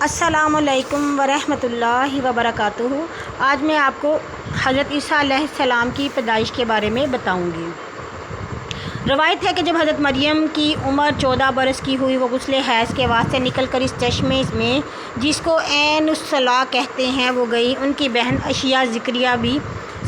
السلام علیکم ورحمۃ اللہ وبرکاتہ۔ آج میں آپ کو حضرت عیسیٰ علیہ السلام کی پیدائش کے بارے میں بتاؤں گی۔ روایت ہے کہ جب حضرت مریم کی عمر 14 برس کی ہوئی، وہ غسل حیض کے واسطے نکل کر اس چشمے میں جس کو عین الصلاۃ کہتے ہیں وہ گئی۔ ان کی بہن اشیاء ذکریہ بھی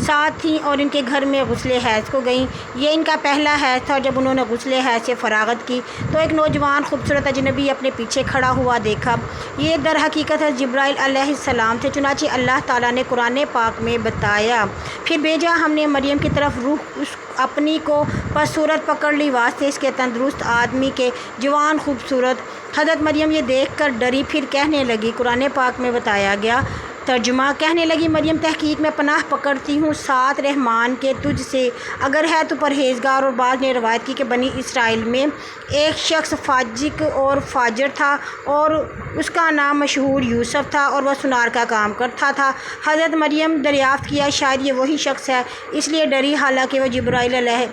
ساتھ تھیں اور ان کے گھر میں غسل حیض کو گئیں۔ یہ ان کا پہلا حیض تھا۔ جب انہوں نے غسل حیض سے فراغت کی تو ایک نوجوان خوبصورت اجنبی اپنے پیچھے کھڑا ہوا دیکھا۔ یہ در حقیقت حضرت جبرائیل علیہ السلام تھے۔ چنانچہ اللہ تعالیٰ نے قرآن پاک میں بتایا، پھر بھیجا ہم نے مریم کی طرف روح اپنی کو پس صورت پکڑ لی واسطے اس کے تندرست آدمی کے، جوان خوبصورت۔ حضرت مریم یہ دیکھ کر ڈری، پھر کہنے لگی، قرآن پاک میں بتایا گیا ترجمہ، کہنے لگی، مریم تحقیق میں پناہ پکڑتی ہوں ساتھ رحمان کے تجھ سے، اگر ہے تو پرہیزگار۔ اور بعض نے روایت کی کہ بنی اسرائیل میں ایک شخص فاسق اور فاجر تھا اور اس کا نام مشہور یوسف تھا اور وہ سنار کا کام کرتا تھا۔ حضرت مریم دریافت کیا شاید یہ وہی شخص ہے، اس لیے ڈری، حالانکہ وہ جبرائیل علیہ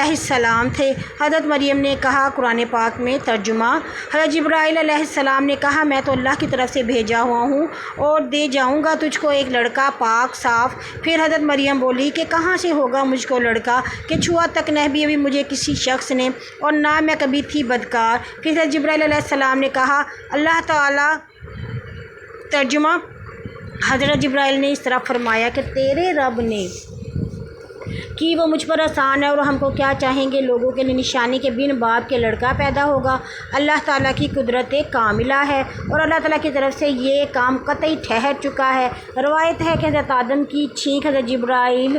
السلام تھے۔ حضرت مریم نے کہا، قرآن پاک میں ترجمہ، حضرت جبرائیل علیہ السلام نے کہا، میں تو اللہ کی طرف سے بھیجا ہوا ہوں اور دے جاؤں گا تجھ کو ایک لڑکا پاک صاف۔ پھر حضرت مریم بولی کہ کہاں سے ہوگا مجھ کو لڑکا کہ چھوا تک نہ بھی ابھی مجھے کسی شخص نے اور نہ میں کبھی تھی بدکار۔ پھر حضرت جبرائیل علیہ السلام نے کہا، اللہ تعالیٰ ترجمہ، حضرت جبرائیل نے اس طرح فرمایا کہ تیرے رب نے کہ وہ مجھ پر آسان ہے اور ہم کو کیا چاہیں گے، لوگوں کے لیے نشانی کے بن باپ کے لڑکا پیدا ہوگا۔ اللہ تعالیٰ کی قدرت کاملہ ہے اور اللہ تعالیٰ کی طرف سے یہ کام قطعی ٹھہر چکا ہے۔ روایت ہے کہ حضرت آدم کی چھینک حضرت جبرائیل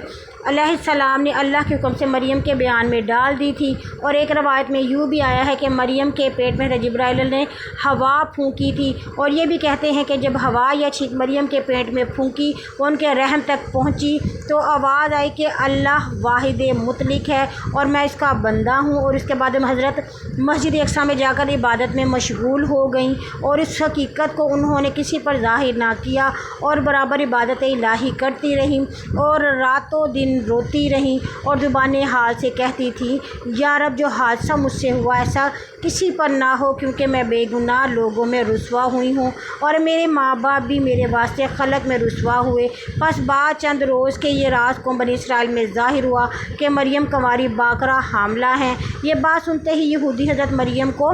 علیہ السلام نے اللہ کے حکم سے مریم کے بیان میں ڈال دی تھی، اور ایک روایت میں یوں بھی آیا ہے کہ مریم کے پیٹ میں حضرت جبرائیل نے ہوا پھونکی تھی، اور یہ بھی کہتے ہیں کہ جب ہوا یا چھینک مریم کے پیٹ میں پھونکی، وہ ان کے رحم تک پہنچی تو آواز آئی کہ اللہ واحد مطلق ہے اور میں اس کا بندہ ہوں۔ اور اس کے بعد حضرت مسجد اقصیٰ میں جا کر عبادت میں مشغول ہو گئیں اور اس حقیقت کو انہوں نے کسی پر ظاہر نہ کیا اور برابر عبادت الہی کرتی رہیں اور راتوں دن روتی رہیں اور زبان حال سے کہتی تھی، یا رب جو حادثہ مجھ سے ہوا ایسا کسی پر نہ ہو، کیونکہ میں بے گناہ لوگوں میں رسوا ہوئی ہوں اور میرے ماں باپ بھی میرے واسطے خلق میں رسوا ہوئے۔ پس بعد چند روز کے یہ راز قوم بنی اسرائیل میں ظاہر ہوا کہ مریم کنواری باکرہ حاملہ ہیں۔ یہ بات سنتے ہی یہودی حضرت مریم کو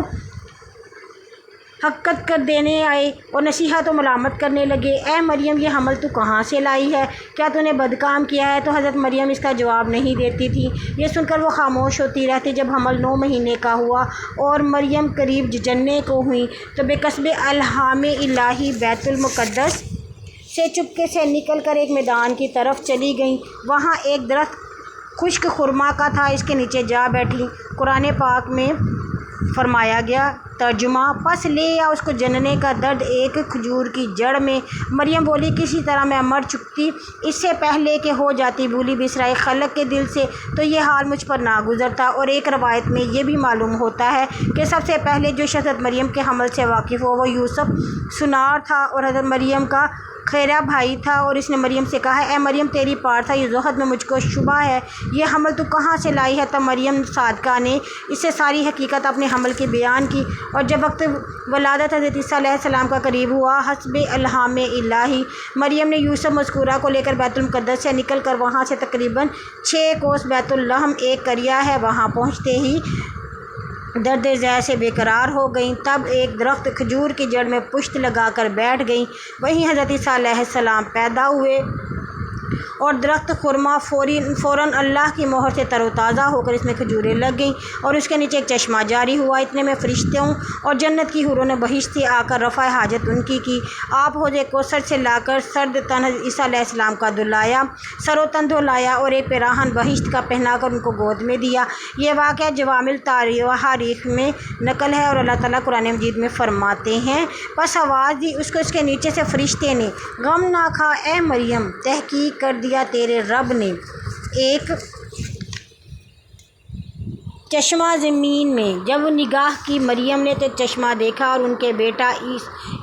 حقت کر دینے آئے اور نصیحت و ملامت کرنے لگے، اے مریم یہ حمل تو کہاں سے لائی ہے، کیا تو نے بدکام کیا ہے؟ تو حضرت مریم اس کا جواب نہیں دیتی تھی۔ یہ سن کر وہ خاموش ہوتی رہتی۔ جب حمل 9 مہینے کا ہوا اور مریم قریب جننے کو ہوئیں تو بے قصب الہام الہی بیت المقدس سے چپکے سے نکل کر ایک میدان کی طرف چلی گئیں۔ وہاں ایک درخت خشک خرما کا تھا، اس کے نیچے جا بیٹھیں۔ قرآن پاک میں فرمایا گیا ترجمہ، پس لے یا اس کو جننے کا درد ایک کھجور کی جڑ میں۔ مریم بولی، کسی طرح میں مر چکتی اس سے پہلے کہ ہو جاتی بھولی بسرائی خلق کے دل سے، تو یہ حال مجھ پر نہ گزرتا۔ اور ایک روایت میں یہ بھی معلوم ہوتا ہے کہ سب سے پہلے جو شخص حضرت مریم کے حمل سے واقف ہو وہ یوسف سنار تھا اور حضرت مریم کا خیرہ بھائی تھا، اور اس نے مریم سے کہا، اے مریم تیری پارسا یہ زہد میں مجھ کو شبہ ہے، یہ حمل تو کہاں سے لائی ہے؟ تب مریم صادقہ نے اس سے ساری حقیقت اپنے حمل کی بیان کی۔ اور جب وقت ولادت حضرت عیسیٰ علیہ السلام کا قریب ہوا، حسب الہام الہی مریم نے یوسف مذکورہ کو لے کر بیت المقدس سے نکل کر وہاں سے تقریباً 6 کوس بیت اللحم ایک قریہ ہے، وہاں پہنچتے ہی درد ذیل سے بے قرار ہو گئیں۔ تب ایک درخت کھجور کی جڑ میں پشت لگا کر بیٹھ گئیں، وہیں حضرت عیسیٰ علیہ السلام پیدا ہوئے اور درخت خرما فوراً اللہ کی مہر سے تر و تازہ ہو کر اس میں کھجوریں لگ گئیں اور اس کے نیچے ایک چشمہ جاری ہوا۔ اتنے میں فرشتوں اور جنت کی حوروں نے بہشت سے آ کر رفع حاجت ان کی۔ آپ حوض کوثر سے لا کر سرد تن حضرت عیسیٰ علیہ السلام کا دھلایا، سر و تن دھلایا اور ایک پیراہن بہشت کا پہنا کر ان کو گود میں دیا۔ یہ واقعہ جوامع تاریخ میں نقل ہے اور اللہ تعالیٰ قرآن مجید میں فرماتے ہیں، پس آواز دی اس کو اس کے نیچے سے فرشتے نے، غم نہ کھا اے مریم، تحقیق کر دیا تیرے رب نے ایک چشمہ زمین میں۔ جب نگاہ کی مریم نے تو چشمہ دیکھا اور ان کے بیٹا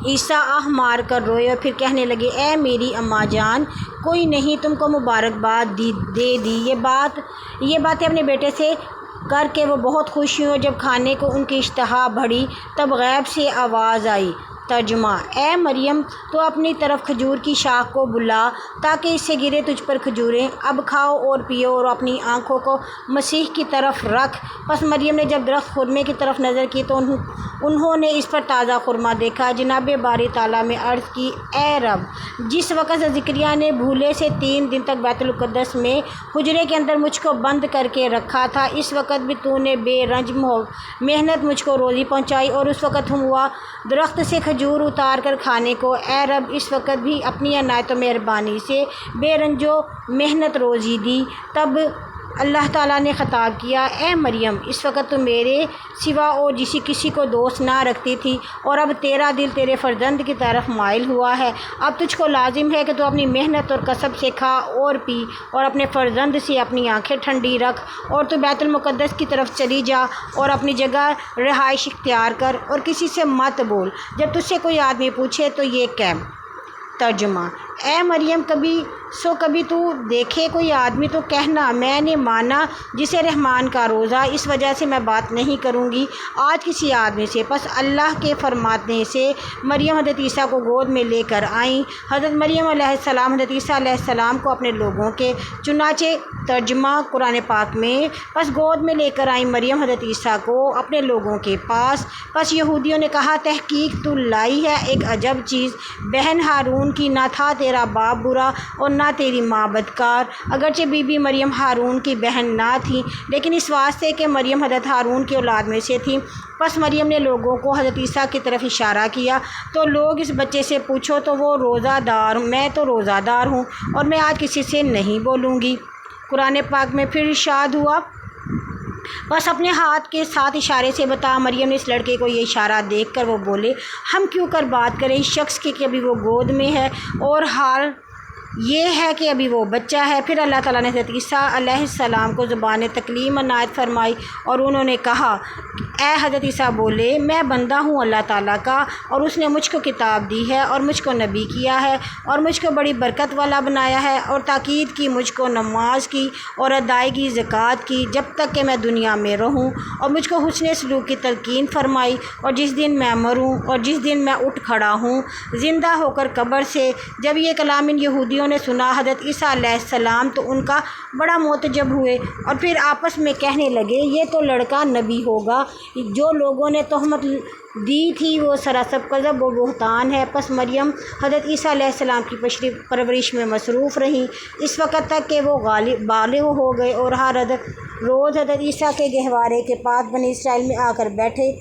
عیسیٰ آہ مار کر روئے اور پھر کہنے لگے، اے میری اماں جان، کوئی نہیں تم کو مبارکباد دے دی۔ یہ باتیں اپنے بیٹے سے کر کے وہ بہت خوش ہوئیں۔ جب کھانے کو ان کی اشتہا بڑھی تب غیب سے آواز آئی، ترجمہ: اے مریم، تو اپنی طرف کھجور کی شاخ کو بلا تاکہ اس سے گرے تجھ پر کھجوریں، اب کھاؤ اور پیو اور اپنی آنکھوں کو مسیح کی طرف رکھ۔ پس مریم نے جب درخت خرمے کی طرف نظر کی تو انہوں نے اس پر تازہ خرما دیکھا۔ جناب باری تعالیٰ میں عرض کی: اے رب، جس وقت زکریا نے بھولے سے 3 دن تک بیت المقدس میں حجرے کے اندر مجھ کو بند کر کے رکھا تھا، اس وقت بھی تو نے بے رنج محنت مجھ کو روزی پہنچائی اور اس وقت ہوا درخت سے کھجور اتار کر کھانے کو۔ اے رب، اس وقت بھی اپنی عنایت و مہربانی سے بے رنج و محنت روزی دی۔ تب اللہ تعالیٰ نے خطاب کیا: اے مریم، اس وقت تو میرے سوا اور کسی کو دوست نہ رکھتی تھی اور اب تیرا دل تیرے فرزند کی طرف مائل ہوا ہے۔ اب تجھ کو لازم ہے کہ تو اپنی محنت اور کسب سے کھا اور پی اور اپنے فرزند سے اپنی آنکھیں ٹھنڈی رکھ، اور تو بیت المقدس کی طرف چلی جا اور اپنی جگہ رہائش اختیار کر اور کسی سے مت بول۔ جب تجھ سے کوئی آدمی پوچھے تو یہ کہہ۔ ترجمہ: اے مریم، کبھی تو دیکھے کوئی آدمی تو کہنا میں نے مانا جسے رحمان کا روزہ، اس وجہ سے میں بات نہیں کروں گی آج کسی آدمی سے۔ پس اللہ کے فرمانے سے مریم حضرت عیسیٰ کو گود میں لے کر آئیں۔ حضرت مریم علیہ السلام حضرت عیسیٰ علیہ السلام کو اپنے لوگوں کے چنانچہ ترجمہ قرآن پاک میں پس گود میں لے کر آئیں مریم حضرت عیسیٰ کو اپنے لوگوں کے پاس۔ پس یہودیوں نے کہا: تحقیق تو لائی ہے ایک عجب چیز، بہن ہارون کی نہ تھا تیرا باپ برا اور نہ تیری ماں بدکار۔ اگرچہ بی بی مریم ہارون کی بہن نہ تھی، لیکن اس واسطے کہ مریم حضرت ہارون کی اولاد میں سے تھی۔ پس مریم نے لوگوں کو حضرت عیسیٰ کی طرف اشارہ کیا تو لوگ اس بچے سے پوچھو تو وہ میں تو روزہ دار ہوں اور میں آج کسی سے نہیں بولوں گی۔ قرآن پاک میں پھر ارشاد ہوا: بس اپنے ہاتھ کے ساتھ اشارے سے بتا۔ مریم نے اس لڑکے کو یہ اشارہ دیکھ کر وہ بولے: ہم کیوں کر بات کریں اس شخص کی کہ ابھی وہ گود میں ہے اور حال یہ ہے کہ ابھی وہ بچہ ہے۔ پھر اللہ تعالیٰ نے حضرت عیسیٰ علیہ السلام کو زبان تکلیم عنایت فرمائی اور انہوں نے کہا: اے حضرت عیسیٰ بولے: میں بندہ ہوں اللہ تعالیٰ کا، اور اس نے مجھ کو کتاب دی ہے اور مجھ کو نبی کیا ہے اور مجھ کو بڑی برکت والا بنایا ہے اور تاکید کی مجھ کو نماز کی اور ادائیگی زکوٰۃ کی جب تک کہ میں دنیا میں رہوں، اور مجھ کو حسن سلوک کی تلقین فرمائی، اور جس دن میں مروں اور جس دن میں اٹھ کھڑا ہوں زندہ ہو کر قبر سے۔ جب یہ کلام ان یہودیوں نے سنا حضرت عیسیٰ علیہ السلام تو ان کا بڑا معتجب ہوئے اور پھر آپس میں کہنے لگے: یہ تو لڑکا نبی ہوگا۔ جو لوگوں نے تہمت دی تھی وہ سراسر کذب و بہتان ہے۔ پس مریم حضرت عیسیٰ علیہ السلام کی پرورش میں مصروف رہیں اس وقت تک کہ وہ بالغ ہو گئے، اور ہر روز حضرت عیسیٰ کے گہوارے کے پاس بنی اسرائیل میں آ کر بیٹھے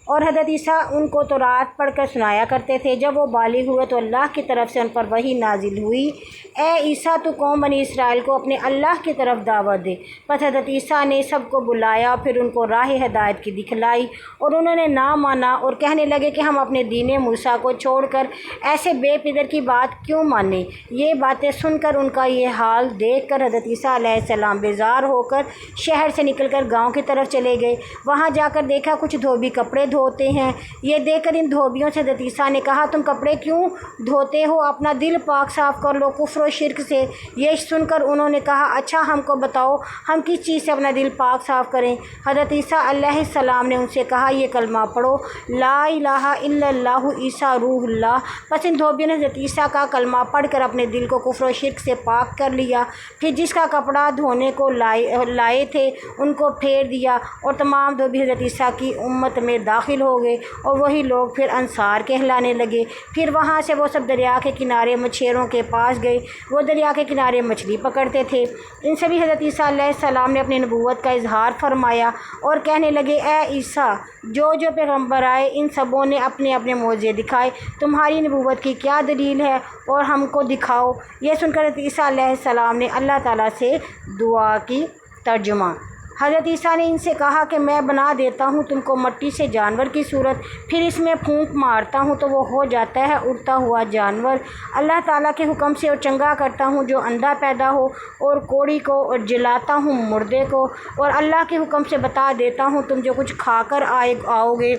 اور حضرت عیسیٰ ان کو تورات پڑھ کر سنایا کرتے تھے۔ جب وہ بالغ ہوئے تو اللہ کی طرف سے ان پر وحی نازل ہوئی: اے عیسیٰ، تو قوم بنی اسرائیل کو اپنے اللہ کی طرف دعوت دے۔ پس حضرت عیسیٰ نے سب کو بلایا، پھر ان کو راہ ہدایت کی دکھلائی اور انہوں نے نہ مانا اور کہنے لگے کہ ہم اپنے دین موسیٰ کو چھوڑ کر ایسے بے پدر کی بات کیوں مانیں۔ یہ باتیں سن کر ان کا یہ حال دیکھ کر حضرت عیسیٰ علیہ السلام بیزار ہو کر شہر سے نکل کر گاؤں کی طرف چلے گئے۔ وہاں جا کر دیکھا کچھ دھوبی کپڑے دھوتے ہیں۔ یہ دیکھ کر ان دھوبیوں سے حضرت عیسیٰ نے کہا: تم کپڑے کیوں دھوتے ہو؟ اپنا دل پاک صاف کر لو کفر و شرک سے۔ یہ سن کر انہوں نے کہا: اچھا، ہم کو بتاؤ ہم کس چیز سے اپنا دل پاک صاف کریں۔ حضرت عیسیٰ علیہ السلام نے ان سے کہا: یہ کلمہ پڑھو، لا الہ الا اللہ عیسیٰ روح اللہ۔ پس ان دھوبیوں نے حضرت عیسیٰ کا کلمہ پڑھ کر اپنے دل کو کفر و شرک سے پاک کر لیا۔ پھر جس کا کپڑا دھونے کو لائے تھے ان کو پھیر دیا، اور تمام دھوبی حضرت عیسیٰ کی امت میں داخل ہو گئے، اور وہی لوگ پھر انصار کہلانے لگے۔ پھر وہاں سے وہ سب دریا کے کنارے مچھیروں کے پاس گئے، وہ دریا کے کنارے مچھلی پکڑتے تھے۔ ان سبھی حضرت عیسیٰ علیہ السلام نے اپنی نبوت کا اظہار فرمایا اور کہنے لگے: اے عیسیٰ، جو پیغمبر آئے ان سبوں نے اپنے اپنے معجزے دکھائے، تمہاری نبوت کی کیا دلیل ہے اور ہم کو دکھاؤ۔ یہ سن کر حضرت عیسیٰ علیہ السلام نے اللہ تعالیٰ سے دعا کی۔ ترجمہ: حضرت عیسیٰ نے ان سے کہا کہ میں بنا دیتا ہوں تم کو مٹی سے جانور کی صورت، پھر اس میں پھونک مارتا ہوں تو وہ ہو جاتا ہے اڑتا ہوا جانور۔ اللہ تعالیٰ کے حکم سے اور چنگا کرتا ہوں جو اندھا پیدا ہو اور کوڑی کو، اور جلاتا ہوں مردے کو، اور اللہ کے حکم سے بتا دیتا ہوں تم جو کچھ کھا کر آؤ گے،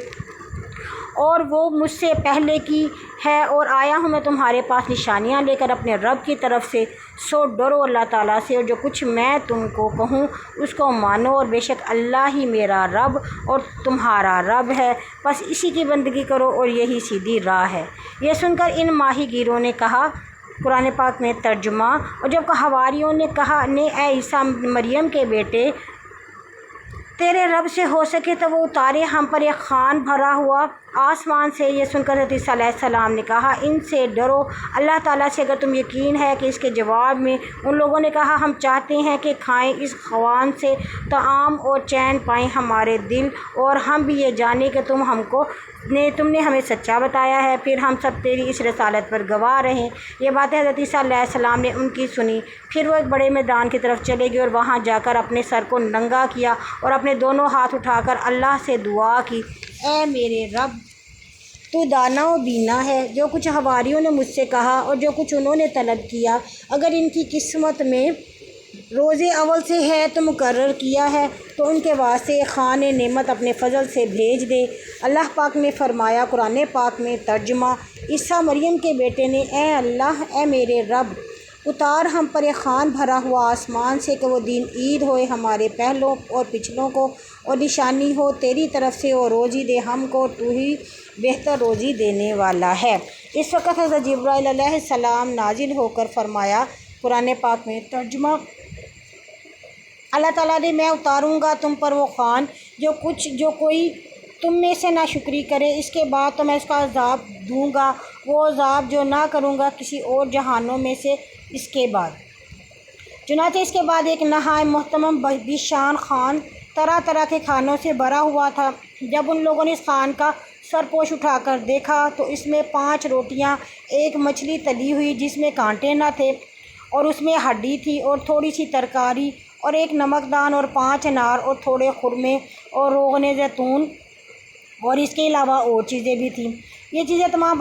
اور وہ مجھ سے پہلے کی ہے، اور آیا ہوں میں تمہارے پاس نشانیاں لے کر اپنے رب کی طرف سے، سو ڈرو اللہ تعالیٰ سے، اور جو کچھ میں تم کو کہوں اس کو مانو، اور بے شک اللہ ہی میرا رب اور تمہارا رب ہے، بس اسی کی بندگی کرو اور یہی سیدھی راہ ہے۔ یہ سن کر ان ماہی گیروں نے کہا، قرآن پاک میں ترجمہ، اور جب حواریوں نے کہا اے عیسیٰ مریم کے بیٹے، تیرے رب سے ہو سکے تو وہ اتارے ہم پر ایک خوان بھرا ہوا آسمان سے۔ یہ سن کر حضرت عیسیٰ علیہ السلام نے کہا، ان سے ڈرو اللہ تعالیٰ سے اگر تم یقین ہے کہ اس کے جواب میں ان لوگوں نے کہا، ہم چاہتے ہیں کہ کھائیں اس خوان سے طعام اور چین پائیں ہمارے دل، اور ہم بھی یہ جانیں کہ تم نے ہمیں سچا بتایا ہے، پھر ہم سب تیری اس رسالت پر گواہ رہیں۔ یہ باتیں حضرت عیسیٰ علیہ السلام نے ان کی سنی، پھر وہ ایک بڑے میدان کی طرف چلے گئے اور وہاں جا کر اپنے سر کو ننگا کیا اور اپنے دونوں ہاتھ اٹھا کر اللہ سے دعا کی، اے میرے رب، تو دانا و بینا ہے۔ جو کچھ حواریوں نے مجھ سے کہا اور جو کچھ انہوں نے طلب کیا، اگر ان کی قسمت میں روز اول سے ہے تو مقرر کیا ہے تو ان کے واسطے خوان نعمت اپنے فضل سے بھیج دے۔ اللہ پاک نے فرمایا، قرآن پاک میں ترجمہ، عیسیٰ مریم کے بیٹے نے، اے اللہ، اے میرے رب، اتار ہم پر ایک خوان بھرا ہوا آسمان سے کہ وہ دین عید ہوئے ہمارے پہلوں اور پچھلوں کو، اور نشانی ہو تیری طرف سے، اور روزی دے ہم کو، تو ہی بہتر روزی دینے والا ہے۔ اس وقت حضرت جبرائیل علیہ السلام نازل ہو کر فرمایا، قرآن پاک میں ترجمہ، اللہ تعالیٰ نے، میں اتاروں گا تم پر وہ خوان جو کوئی تم میں سے ناشکری کرے، اس کے بعد تو میں اس کا عذاب دوں گا، وہ عذاب جو نہ کروں گا کسی اور جہانوں میں سے اس کے بعد۔ چنانچہ اس کے بعد ایک نہایت محترم بشان خوان طرح طرح کے کھانوں سے بھرا ہوا تھا۔ جب ان لوگوں نے اس خوان کا سرپوش اٹھا کر دیکھا تو اس میں 5 روٹیاں، ایک مچھلی تلی ہوئی جس میں کانٹے نہ تھے اور اس میں ہڈی تھی، اور تھوڑی سی ترکاری، اور ایک نمکدان، اور 5 انار، اور تھوڑے خرمے، اور روغن زیتون، اور اس کے علاوہ اور چیزیں بھی تھیں۔ یہ چیزیں تمام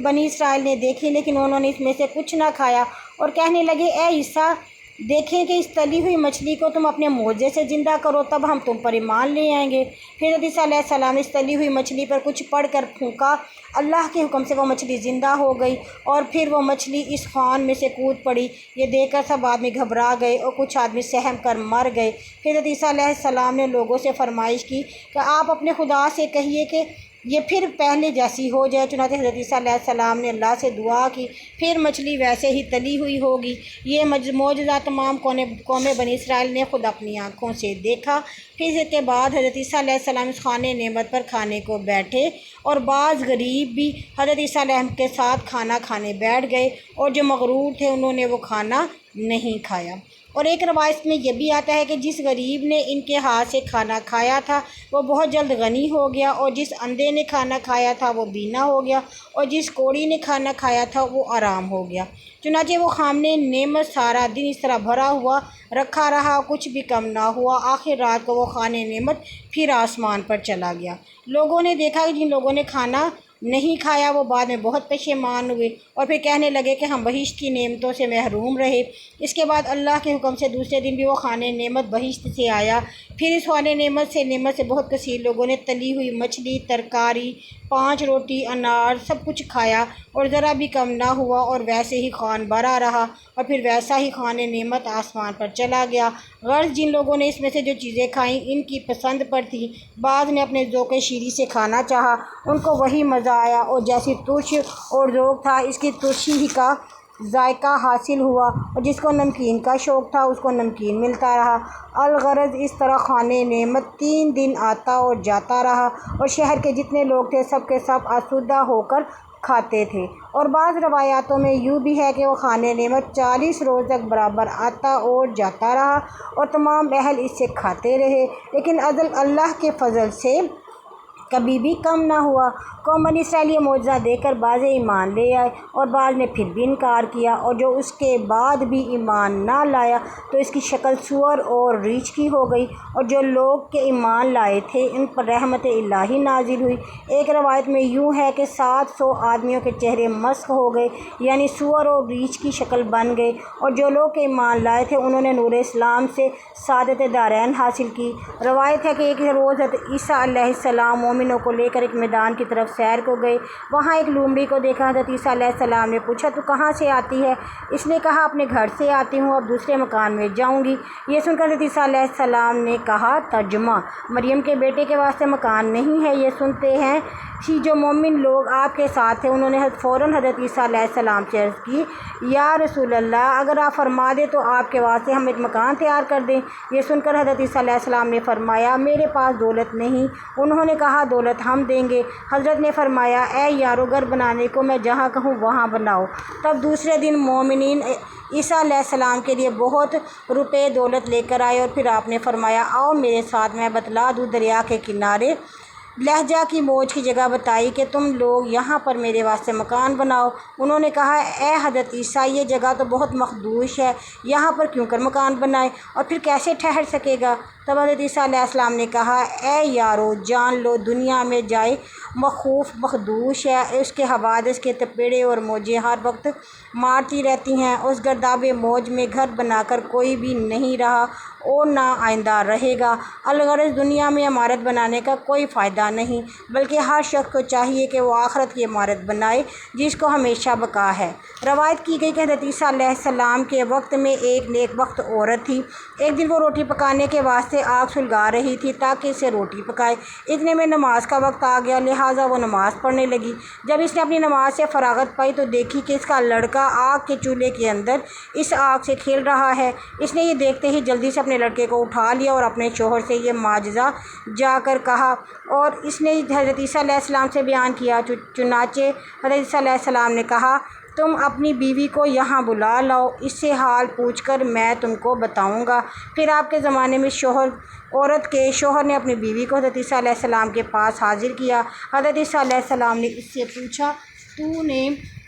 بنی اسرائیل نے دیکھی، لیکن انہوں نے اس میں سے کچھ نہ کھایا، اور کہنے لگے، اے عیسیٰ، دیکھیں کہ اس تلی ہوئی مچھلی کو تم اپنے معجزے سے زندہ کرو، تب ہم تم پر ایمان لے آئیں گے۔ پھر حضرت عیسیٰ علیہ السلام نے اس تلی ہوئی مچھلی پر کچھ پڑھ کر پھونکا، اللہ کے حکم سے وہ مچھلی زندہ ہو گئی، اور پھر وہ مچھلی اس خوان میں سے کود پڑی۔ یہ دیکھ کر سب آدمی گھبرا گئے اور کچھ آدمی سہم کر مر گئے۔ پھر حضرت عیسیٰ علیہ السلام نے لوگوں سے فرمائش کی کہ آپ اپنے خدا سے کہیے کہ یہ پھر پہلے جیسی ہو جائے۔ چنانچہ حضرت عیسیٰ علیہ السلام نے اللہ سے دعا کی، پھر مچھلی ویسے ہی تلی ہوئی ہوگی۔ یہ معجزہ تمام قوم بنی اسرائیل نے خود اپنی آنکھوں سے دیکھا۔ پھر اس کے بعد حضرت عیسیٰ علیہ السلام اس خوان نعمت پر کھانے کو بیٹھے، اور بعض غریب بھی حضرت عیسیٰ علیہ کے ساتھ کھانا کھانے بیٹھ گئے، اور جو مغرور تھے انہوں نے وہ کھانا نہیں کھایا۔ اور ایک روایت میں یہ بھی آتا ہے کہ جس غریب نے ان کے ہاتھ سے کھانا کھایا تھا وہ بہت جلد غنی ہو گیا، اور جس اندھے نے کھانا کھایا تھا وہ بینا ہو گیا، اور جس کوڑی نے کھانا کھایا تھا وہ آرام ہو گیا۔ چنانچہ وہ خوان نعمت سارا دن اس طرح بھرا ہوا رکھا رہا، کچھ بھی کم نہ ہوا۔ آخر رات کو وہ خوان نعمت پھر آسمان پر چلا گیا۔ لوگوں نے دیکھا کہ جن لوگوں نے کھانا نہیں کھایا وہ بعد میں بہت پشیمان ہوئے، اور پھر کہنے لگے کہ ہم بہشت کی نعمتوں سے محروم رہے۔ اس کے بعد اللہ کے حکم سے دوسرے دن بھی وہ خوان نعمت بہشت سے آیا۔ پھر اس خوان نعمت سے بہت کثیر لوگوں نے تلی ہوئی مچھلی، ترکاری، 5 روٹی، انار، سب کچھ کھایا، اور ذرا بھی کم نہ ہوا، اور ویسے ہی خوان بھرا رہا، اور پھر ویسا ہی خوان نعمت آسمان پر چلا گیا۔ غرض جن لوگوں نے اس میں سے جو چیزیں کھائیں ان کی پسند پر تھی، بعض نے اپنے ذوق شیریں سے کھانا چاہا، ان کو وہی مزہ آیا، اور جیسی ترش اور ذوق تھا اس کی ترشی ہی کا ذائقہ حاصل ہوا، اور جس کو نمکین کا شوق تھا اس کو نمکین ملتا رہا۔ الغرض اس طرح خوان نعمت 3 دن آتا اور جاتا رہا، اور شہر کے جتنے لوگ تھے سب کے سب آسودہ ہو کر کھاتے تھے۔ اور بعض روایاتوں میں یوں بھی ہے کہ وہ خوان نعمت 40 روز تک برابر آتا اور جاتا رہا، اور تمام اہل اس سے کھاتے رہے، لیکن اللہ کے فضل سے کبھی بھی کم نہ ہوا۔ قوم بنی اسرائیل یہ معجزہ دیکھ کر بعض ایمان لے آئے اور بعض نے پھر بھی انکار کیا، اور جو اس کے بعد بھی ایمان نہ لایا تو اس کی شکل سور اور ریچھ کی ہو گئی، اور جو لوگ کے ایمان لائے تھے ان پر رحمت الہی نازل ہوئی۔ ایک روایت میں یوں ہے کہ 700 آدمیوں کے چہرے مسخ ہو گئے، یعنی سور اور ریچھ کی شکل بن گئے، اور جو لوگ کے ایمان لائے تھے انہوں نے نور اسلام سے سعادت دارین حاصل کی۔ روایت ہے کہ ایک روز حضرت عیسیٰ علیہ السلام مومن مومنوں کو لے کر ایک میدان کی طرف سیر کو گئے۔ وہاں ایک لومڑی کو دیکھا۔ حضرت عیسیٰ علیہ السلام نے پوچھا تو کہاں سے آتی ہے؟ اس نے کہا اپنے گھر سے آتی ہوں، اب دوسرے مکان میں جاؤں گی۔ یہ سن کر حضرت عیسیٰ علیہ السلام نے کہا ترجمہ: مریم کے بیٹے کے واسطے مکان نہیں ہے۔ یہ سنتے ہیں کہ جو مومن لوگ آپ کے ساتھ تھے انہوں نے فوراً حضرت عیسیٰ علیہ السلام سے عرض کی، یا رسول اللہ، اگر آپ فرما دیں تو آپ کے واسطے ہم ایک مکان تیار کر دیں۔ یہ سن کر حضرت عیسیٰ علیہ السلام نے فرمایا میرے پاس دولت نہیں۔ انہوں نے کہا دولت ہم دیں گے۔ حضرت نے فرمایا اے یارو، گھر بنانے کو میں جہاں کہوں وہاں بناؤ۔ تب دوسرے دن مومنین عیسیٰ علیہ السلام کے لیے بہت روپے دولت لے کر آئے، اور پھر آپ نے فرمایا آؤ میرے ساتھ، میں بتلا دوں۔ دریا کے کنارے لہجہ کی موج کی جگہ بتائی کہ تم لوگ یہاں پر میرے واسطے مکان بناؤ۔ انہوں نے کہا اے حضرت عیسیٰ، یہ جگہ تو بہت مخدوش ہے، یہاں پر کیوں کر مکان بنائے، اور پھر کیسے ٹھہر سکے گا؟ تب حضرت عیسیٰ علیہ السلام نے کہا اے یارو، جان لو دنیا میں جائے مخوف مخدوش ہے، اس کے حوادث کے تپیڑے اور موجیں ہر وقت مارتی رہتی ہیں۔ اس گرداب موج میں گھر بنا کر کوئی بھی نہیں رہا اور نہ آئندہ رہے گا۔ الغرض دنیا میں عمارت بنانے کا کوئی فائدہ نہیں، بلکہ ہر شخص کو چاہیے کہ وہ آخرت کی عمارت بنائے جس کو ہمیشہ بقا ہے۔ روایت کی گئی کہ حضرت عیسیٰ علیہ السلام کے وقت میں ایک نیک بخت عورت تھی۔ ایک دن وہ روٹی پکانے کے واسطے آگ سلگا رہی تھی تاکہ اسے روٹی پکائے۔ اتنے میں نماز کا وقت آ گیا، لہٰذا وہ نماز پڑھنے لگی۔ جب اس نے اپنی نماز سے فراغت پائی تو دیکھی کہ اس کا لڑکا آگ کے چولہے کے اندر اس آگ سے کھیل رہا ہے۔ اس نے یہ دیکھتے ہی جلدی سے اپنے لڑکے کو اٹھا لیا اور اپنے شوہر سے یہ معجزہ جا کر کہا، اور اس نے حضرت عیسیٰ علیہ السلام سے بیان کیا۔ چنانچہ حضرت عیسیٰ علیہ السلام نے کہا تم اپنی بیوی کو یہاں بلا لاؤ، اس سے حال پوچھ کر میں تم کو بتاؤں گا۔ پھر آپ کے زمانے میں عورت کے شوہر نے اپنی بیوی کو حضرت عیسیٰ علیہ السلام کے پاس حاضر کیا۔ حضرت عیسیٰ علیہ السلام نے اس سے پوچھا تو نے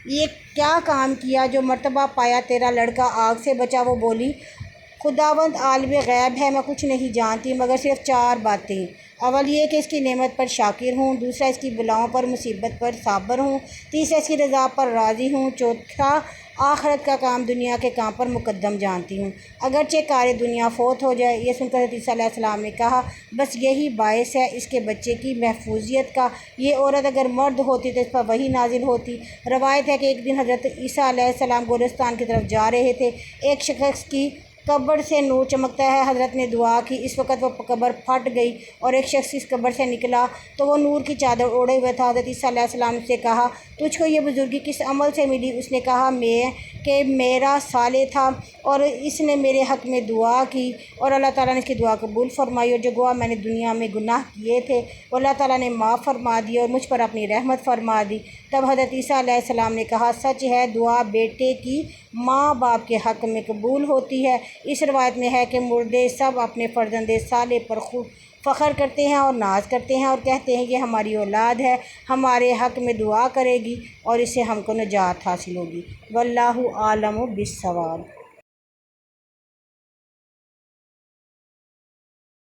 یہ کیا کام کیا جو مرتبہ پایا تیرا لڑکا آگ سے بچا؟ وہ بولی خداوند عالم غیب ہے، میں کچھ نہیں جانتی مگر صرف 4 باتیں۔ اول یہ کہ اس کی نعمت پر شاکر ہوں، دوسرا اس کی بلاؤں پر مصیبت پر صابر ہوں، تیسرا اس کی رضا پر راضی ہوں، چوتھا آخرت کا کام دنیا کے کام پر مقدم جانتی ہوں، اگرچہ کار دنیا فوت ہو جائے۔ یہ سن کر حضرت عیسیٰ علیہ السلام نے کہا بس یہی باعث ہے اس کے بچے کی محفوظیت کا، یہ عورت اگر مرد ہوتی تو اس پر وحی نازل ہوتی۔ روایت ہے کہ ایک دن حضرت عیسیٰ علیہ السلام گورستان کی طرف جا رہے تھے، ایک شخص کی قبر سے نور چمکتا ہے۔ حضرت نے دعا کی، اس وقت وہ قبر پھٹ گئی اور ایک شخص اس قبر سے نکلا تو وہ نور کی چادر اوڑھے ہوئے تھا۔ حضرت عیسیٰ علیہ السلام نے سے کہا تجھ کو یہ بزرگی کس عمل سے ملی؟ اس نے کہا کہ میرا صالح تھا اور اس نے میرے حق میں دعا کی اور اللہ تعالیٰ نے اس کی دعا قبول فرمائی، اور جو گواہ میں نے دنیا میں گناہ کیے تھے وہ اللہ تعالیٰ نے معاف فرما دی اور مجھ پر اپنی رحمت فرما دی۔ تب حضرت عیسیٰ علیہ السلام نے کہا سچ ہے، دعا بیٹے کی ماں باپ کے حق میں قبول ہوتی ہے۔ اس روایت میں ہے کہ مردے سب اپنے فرزند صالح پر خوب فخر کرتے ہیں اور ناز کرتے ہیں اور کہتے ہیں یہ ہماری اولاد ہے، ہمارے حق میں دعا کرے گی اور اس سے ہم کو نجات حاصل ہوگی۔ واللہ اعلم بالصواب۔